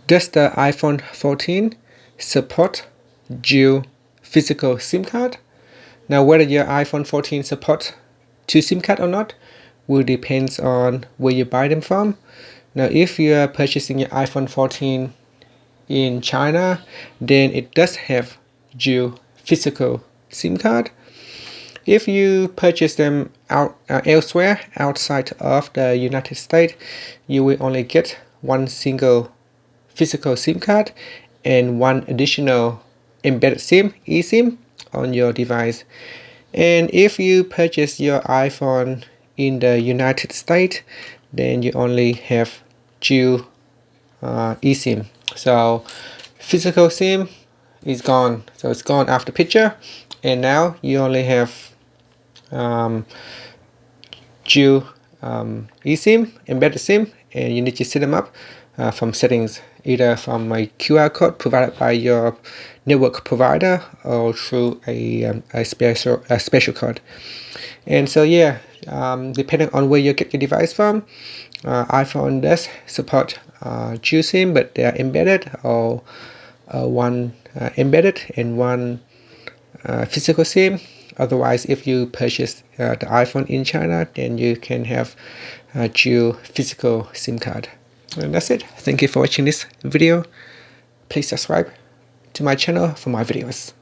Does the iPhone 14 support dual physical SIM card? Now, whether your iPhone 14 supports two SIM cards or not will depend on where you buy them from. Now, if you are purchasing your iPhone 14 in China, then it does have dual physical SIM card. If you purchase them elsewhere outside of the United States, you will only get one single physical SIM card and one additional embedded SIM, eSIM, on your device. And if you purchase your iPhone in the United States, then you only have dual eSIM. So physical SIM is gone. So it's gone after picture, and now you only have dual eSIM, embedded SIM, and you need to set them up from settings, either from a QR code provided by your network provider or through a special code. And so yeah, depending on where you get your device from, iPhone does support dual SIM, but they are embedded, or one embedded and one physical SIM. Otherwise, if you purchase the iPhone in China, then you can have a dual physical SIM card. And that's it. Thank you for watching this video. Please subscribe to my channel for more videos.